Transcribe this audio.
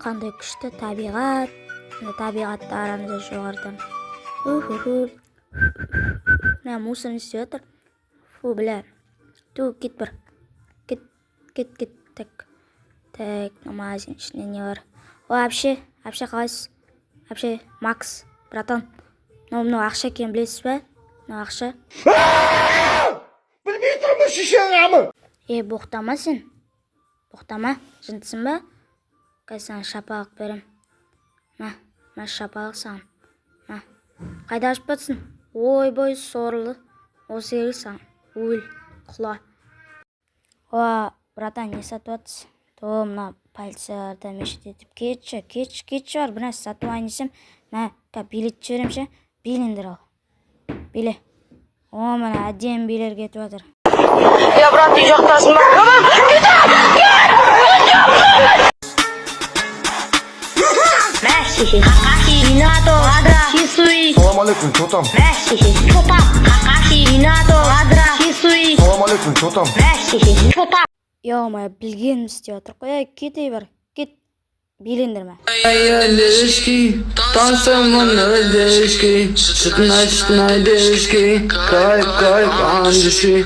қандай күшті табиғат. Табиғатты арамызда жоғарыдан. Мына мусор не істеп отыр. Фу, бля. Ту, кет бір. Кет. Так, магазин ішінде не бар? Вообще қалайсыз? Вообще, Макс, братан. Мынау ақша екенін білесіз бе? Мынау ақша. Білмей тұрмын шешеңамы. Боқтама сен. Боқтама, жынтысың ба? Қай саған шапалық берем. Ма шапалық саған. Қайда ашып батсың? Ой-бой, сорлы. Осы керек саған. Өл, құла. Братан, не сатып атсыз? Мына полицияда мешіт етіп кетші бар. Бұна сатып айнесем, билет жіберем ше. Билендер ал. Биле. Мына әдем билер кетіп атыр. Брат, үй жақтасың ба? Мәшші, қақаши, минато, адра, шисуи. Салам алейкум, чотам. Мәшші, чотам, қақаши, минато, адра, шисуи. Салам алейкум, чотам. Мәшші, чотам. Білгенім істеп отыр. Қой, кетей бар. Кет. Билендер ме? Девушки, танцуем на девушки, шутная девушки, кайф, андуши.